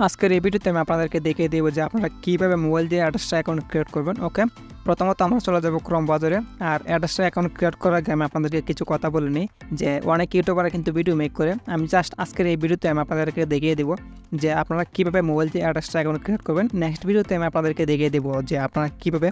আজকের এই ভিডিওতে আমি আপনাদেরকে দেখিয়ে দেবো যে আপনারা কীভাবে মোবাইল দিয়ে অ্যাড্রেসটা অ্যাকাউন্ট ক্রিয়েট করবেন। ওকে, প্রথমত আমরা চলে যাবো ক্রোম ব্রাউজারে। আর অ্যাড্রেসটা অ্যাকাউন্ট ক্রিয়েট করার আগে আমি আপনাদেরকে কিছু কথা বলে নিই যে অনেক ইউটিউবাররা কিন্তু ভিডিও মেক করে। আমি জাস্ট আজকের এই ভিডিওতে আমি আপনাদেরকে দেখিয়ে দেবো যে আপনারা কীভাবে মোবাইল দিয়ে অ্যাড্রেসটা অ্যাকাউন্ট ক্রিয়েট করবেন। নেক্সট ভিডিওতে আমি আপনাদেরকে দেখিয়ে দেবো যে আপনারা কীভাবে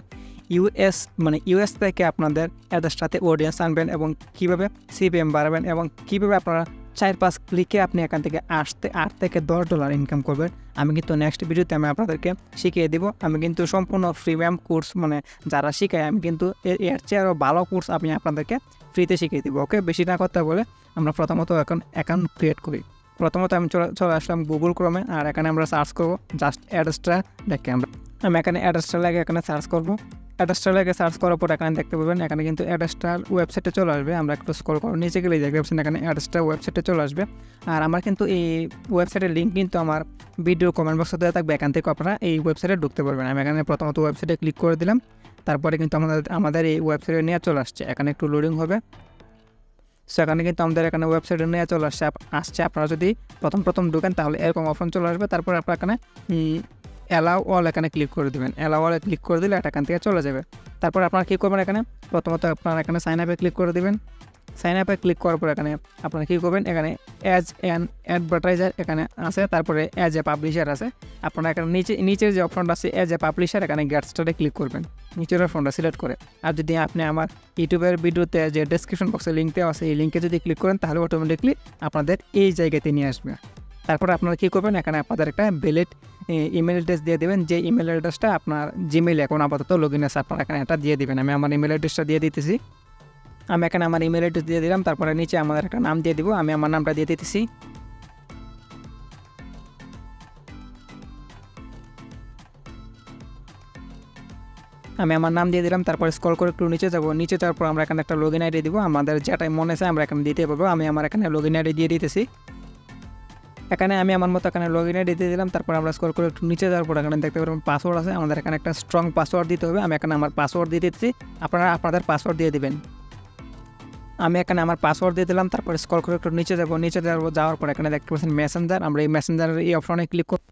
ইউএস থেকে আপনাদের অ্যাড্রেসটাতে অডিয়েন্স আনবেন এবং কীভাবে সিপিএম বাড়াবেন এবং কীভাবে আপনারা 4-5 ক্লিকে আপনি এখান থেকে আসতে $8 থেকে $10 ইনকাম করবেন। আমি কিন্তু নেক্সট ভিডিওতে আমি আপনাদেরকে শিখিয়ে দেবো। আমি কিন্তু সম্পূর্ণ প্রিমিয়াম কোর্স যারা শিখায় আমি কিন্তু এর চেয়ে আরও ভালো কোর্স আমি আপনাদেরকে ফ্রিতে শিখিয়ে দেবো। ওকে, বেশি না কথা বলে আমরা প্রথমত এখন অ্যাকাউন্ট ক্রিয়েট করি। প্রথমত আমি চলে আসলাম গুগল ক্রোমে। আর এখানে আমরা সার্চ করবো জাস্ট অ্যাড্রেসটা দেখে আমি এখানে অ্যাড্রেসটা লাগে এখানে সার্চ করবো। অ্যাড্রেসটা লাগে সার্চ করার পর এখানে দেখতে পাবেন এখানে কিন্তু অ্যাড্রেসটার ওয়েবসাইটে চলে আসবে। আমরা একটু স্ক্রল করব নিচে গেলেই দেখতে পাচ্ছেন এখানে অ্যাড্রেসটা ওয়েবসাইটে চলে আসবে। আর আমার কিন্তু এই ওয়েবসাইটের লিঙ্ক কিন্তু আমার ভিডিও কমেন্ট বক্সে দেওয়া থাকবে, এখান থেকে আপনারা এই ওয়েবসাইটে ঢুকতে পারবেন। আমি এখানে প্রথমত ওয়েবসাইটে ক্লিক করে দিলাম। তারপরে কিন্তু আমাদের এই ওয়েবসাইটে নিয়ে চলে আসছে। এখানে একটু লোডিং হবে। সো এখানে কিন্তু আমাদের এখানে ওয়েবসাইটে নিয়ে চলে আসছে। আপনারা যদি প্রথম ঢুকেন তাহলে এরকম অপশন চলে আসবে। তারপর আপনারা এখানে অ্যালাউ অল এখানে ক্লিক করে দেবেন। অ্যালাউ অলে ক্লিক করে দিলে এটা এখান থেকে চলে যাবে। তারপর আপনারা কী করবেন, এখানে প্রথমত আপনারা এখানে সাইন আপে ক্লিক করে দেবেন। সাইন আপে ক্লিক করার পর এখানে আপনারা কী করবেন, এখানে অ্যাজ অ্যান অ্যাডভার্টাইজার এখানে আছে, তারপরে অ্যাজ এ পাবলিশার আছে। আপনারা এখানে নিচের যে অপশনটা আছে অ্যাজ এ পাবলিশার এখানে গেট স্টার্টে ক্লিক করবেন নিচের অপশনটা সিলেক্ট করে। আর যদি আপনি আমার ইউটিউবের ভিডিওতে যে ডেসক্রিপশন বক্সে লিঙ্ক দেওয়া আছে এই লিঙ্কে যদি ক্লিক করেন তাহলে অটোমেটিকলি আপনাদের এই জায়গাতে নিয়ে আসবে। তারপর আপনারা কী করবেন, এখানে আপনাদের একটা ভ্যালিড ইমেল অ্যাড্রেস দিয়ে দেবেন। যে ইমেল অ্যাড্রেসটা আপনার জিমেইল অ্যাকাউন্ট আপাতত লগ ইন আছে আপনারা এখানে এটা দিয়ে দেবেন। আমি আমার ইমেল অ্যাড্রেসটা দিয়ে দিতেছি। আমি এখানে আমার ইমেল অ্যাড্রেস দিয়ে দিলাম। তারপরে নিচে আমাদের একটা নাম দিয়ে দিব। আমি আমার নামটা দিয়ে দিতেছি। আমি আমার নাম দিয়ে দিলাম। তারপরে স্ক্রল করে একটু নিচে যাবো। নিচে যাওয়ার পর আমরা এখানে একটা লগ ইন আইডি দিব। আমাদের যেটাই মনে আছে আমরা এখানে দিতে পারবো। আমি আমার এখানে লগ ইন আইডি দিয়ে দিতেছি। এখানে আমি আমার মতো এখানে লগ ইন আইডি দিয়ে দিলাম। তারপর আমরা স্ক্রল করে একটু নিচে যাওয়ার পর এখানে দেখতে পারবেন পাসওয়ার্ড আছে। আমাদের এখানে একটা স্ট্রং পাসওয়ার্ড দিতে হবে। আমি এখানে আমার পাসওয়ার্ড দিয়ে দিচ্ছি, আপনারা আপনাদের পাসওয়ার্ড দিয়ে দিবেন। আমি এখানে আমার পাসওয়ার্ড দিয়ে দিলাম। তারপর স্ক্রল করে একটু নিচে যাবো। যাওয়ার পর এখানে দেখতে পাচ্ছেন মেসেঞ্জার। আমরা এই মেসেঞ্জারের এই অপশনে ক্লিক করব।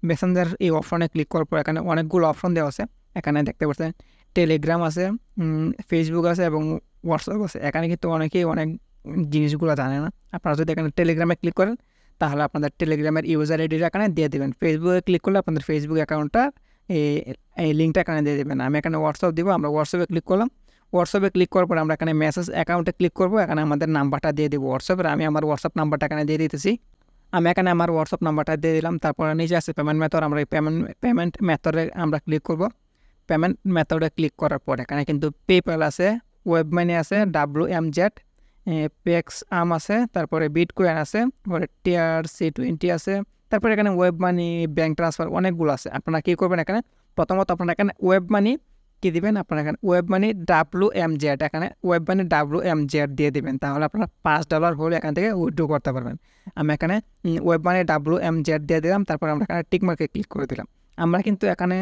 মেসেঞ্জার এই অপশনে ক্লিক করার পর এখানে অনেকগুলো অপশন দেওয়া আছে। এখানে দেখতে পাচ্ছেন টেলিগ্রাম আছে, ফেসবুক আছে এবং হোয়াটসঅ্যাপ আছে। এখানে কিন্তু অনেকেই অনেক জিনিসগুলো জানে না। আপনারা যদি এখানে টেলিগ্রামে ক্লিক করেন তাহলে আপনাদের টেলিগ্রামের ইউজার আইডিটা এখানে দিয়ে দেবেন। ফেসবুকে ক্লিক করলে আপনাদের ফেসবুক অ্যাকাউন্টটা এই লিঙ্কটা এখানে দিয়ে দেবেন। আমি এখানে হোয়াটসঅ্যাপ দিব। আমরা হোয়াটসঅ্যাপে ক্লিক করলাম। হোয়াটসঅ্যাপে ক্লিক করার পর আমরা এখানে মেসেজ অ্যাকাউন্টে ক্লিক করবো। এখানে আমাদের নাম্বারটা দিয়ে দেবো হোয়াটসঅ্যাপের। আমি আমার হোয়াটসঅ্যাপ নাম্বারটা এখানে দিয়ে দিতেছি। আমি এখানে আমার হোয়াটসঅ্যাপ নাম্বারটা দিয়ে দিলাম। তারপর নিচে আছে পেমেন্ট মেথড। আমরা এই পেমেন্ট মেথডে আমরা ক্লিক করব। পেমেন্ট মেথডে ক্লিক করার পর এখানে কিন্তু পেপ্যাল আছে, ওয়েব মানি আছে, WMZ, পেক্স আম আছে, তারপরে বিটকয়েন আছে, তারপরে TRC20 আছে, তারপরে এখানে ওয়েব মানি, ব্যাঙ্ক ট্রান্সফার অনেকগুলো আছে। আপনারা কী করবেন, এখানে প্রথমত আপনারা এখানে ওয়েব মানি কী দিবেন, আপনারা এখানে ওয়েব মানি WMZ এখানে ওয়েব মানি WMZ দিয়ে দিবেন। তাহলে আপনারা $5 হলে এখান থেকে উইথড্র করতে পারবেন। আমি এখানে ওয়েব মানি WMZ দিয়ে দিলাম। তারপর আমরা এখানে টিকমার্কে ক্লিক করে দিলাম। আমরা কিন্তু এখানে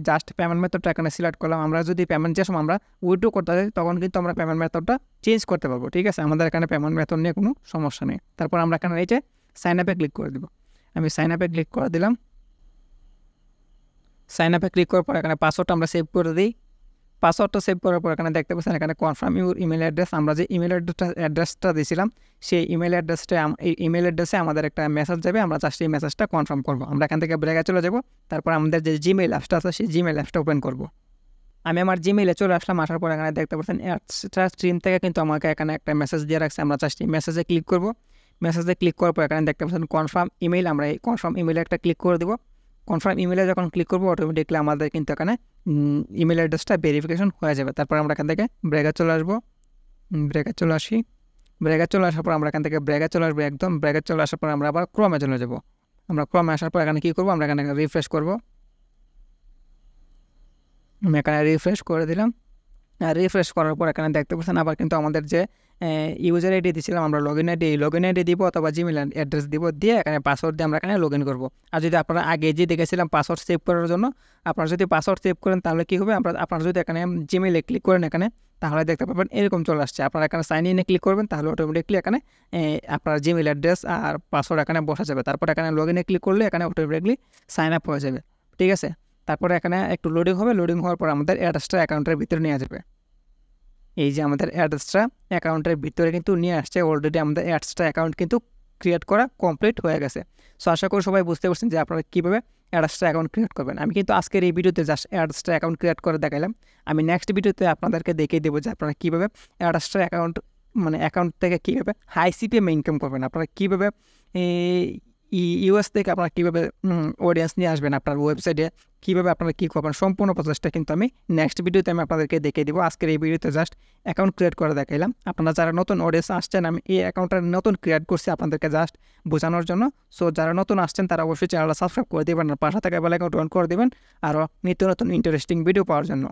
জাস্ট পেমেন্ট মেথডটা এখানে সিলেক্ট করলাম। আমরা যদি পেমেন্ট যে সময় আমরা উইথড্র করতে চাই তখন কিন্তু আমরা পেমেন্ট মেথডটা চেঞ্জ করতে পারবো। ঠিক আছে, আমাদের এখানে পেমেন্ট মেথড নিয়ে কোনো সমস্যা নেই। তারপর আমরা এখানে এই যে সাইন আপে ক্লিক করে দেবো। আমি সাইন আপে ক্লিক করে দিলাম। সাইন আপে ক্লিক করার পর এখানে পাসওয়ার্ডটা আমরা সেভ করে দিই। পাসওয়ার্ডটা সেভ করার পর এখানে দেখতে পাচ্ছেন এখানে কনফার্ম ইউর ইমেল অ্যাড্রেস। আমরা যে ইমেল অ্যাড্রেসটা দিয়েছিলাম সেই ইমেল অ্যাড্রেসে আমাদের একটা মেসেজ যাবে। আমরা জাস্ট এই মেসেজটা কনফার্ম করবো। আমরা এখান থেকে ব্রেকে চলে যাব। তারপর আমাদের যে জিমেইল অ্যাপসটা আছে সেই জিমেইল অ্যাপসটা ওপেন করব। আমি আমার জিমেইলে চলে আসলাম। আসার পর এখানে দেখতে পাচ্ছেন এক্সট্রা স্ট্রিম থেকে কিন্তু আমাকে এখানে একটা মেসেজ দিয়ে রাখছে। আমরা জাস্ট এই মেসেজে ক্লিক করব। মেসেজে ক্লিক করার পর এখানে দেখতে পাচ্ছেন কনফার্ম ইমেইল। আমরা এই কনফার্ম ইমেইলে একটা ক্লিক করে দেবো। কনফার্ম ইমেইলে যখন ক্লিক করবো অটোমেটিকলি আমাদের কিন্তু এখানে ইমেল অ্যাড্রেসটা ভেরিফিকেশন হয়ে যাবে। তারপর আমরা এখান থেকে ব্রেকে চলে আসবো। ব্রেকে চলে আসার পর আমরা এখান থেকে ব্রেকে চলে আসবো। একদম ব্রেকে চলে আসার পর আমরা আবার ক্রমে চলে যাব। আমরা ক্রমে আসার পর এখানে কী করবো, আমরা এখানে রিফ্রেশ করবো। আমি এখানে রিফ্রেশ করে দিলাম। আর রিফ্রেশ করার পর এখানে দেখতে পাচ্ছেন আবার কিন্তু আমাদের যে ইউজার আইডি দিয়েছিলাম আমরা লগইন আইডি দিব অথবা জিমেল অ্যাড্রেস দিব, দিয়ে এখানে পাসওয়ার্ড দিয়ে আমরা এখানে লগ ইন করবো। আর যদি আপনারা আগে যে দেখেছিলাম পাসওয়ার্ড সেভ করার জন্য, আপনারা যদি পাসওয়ার্ড সেভ করেন তাহলে কী হবে, আপনারা যদি এখানে জিমেলে ক্লিক করেন এখানে, তাহলে দেখতে পাবেন এরকম চলে আসছে। আপনারা এখানে সাইন ইনে ক্লিক করবেন, তাহলে অটোমেটিকলি এখানে আপনার জিমেল অ্যাড্রেস আর পাসওয়ার্ড এখানে বসা যাবে। তারপর এখানে লগ ইনে ক্লিক করলে এখানে অটোমেটিকলি সাইন আপ হয়ে যাবে, ঠিক আছে। তারপরে এখানে একটু লোডিং হবে, লোডিং হওয়ার পর আমাদের অ্যাড্রেসটা অ্যাকাউন্টের ভিতরে নিয়ে যাবে। এই যে আমাদের অ্যাড্রেসটা অ্যাকাউন্টের ভিতরে কিন্তু নিয়ে আসছে, অলরেডি আমাদের অ্যাড্রেসটা অ্যাকাউন্ট কিন্তু ক্রিয়েট করা কমপ্লিট হয়ে গেছে। সো আশা করি সবাই বুঝতে পারছেন যে আপনারা কীভাবে অ্যাড্রেসটা অ্যাকাউন্ট ক্রিয়েট করবেন। আমি কিন্তু আজকের এই ভিডিওতে জাস্ট অ্যাড্রেসটা অ্যাকাউন্ট ক্রিয়েট করে দেখালাম। আমি নেক্সট ভিডিওতে আপনাদেরকে দেখিয়ে দেবো যে আপনারা কীভাবে অ্যাড্রেসটা অ্যাকাউন্ট থেকে কীভাবে হাই সিপিএম ইনকাম করবেন, আপনারা কীভাবে ইউএস থেকে আপনারা কীভাবে অডিয়েন্স নিয়ে আসবেন আপনার ওয়েবসাইটে, কীভাবে আপনারা কী করবেন, সম্পূর্ণ প্রসেসটা কিন্তু আমি নেক্সট ভিডিওতে আমি আপনাদেরকে দেখিয়ে দেবো। আজকের এই ভিডিওতে জাস্ট অ্যাকাউন্ট ক্রিয়েট করে দেখাইলাম। আপনারা যারা নতুন অডিয়েন্স আসছেন, আমি এই অ্যাকাউন্টটা নতুন ক্রিয়েট করছি আপনাদেরকে জাস্ট বোঝানোর জন্য। সো যারা নতুন আসছেন তারা অবশ্যই চ্যানেলটা সাবস্ক্রাইব করে দেবেন আর পাশে থাকা বেল আইকনটা অন করে দেবেন আরও নিত্য নতুন ইন্টারেস্টিং ভিডিও পাওয়ার জন্য।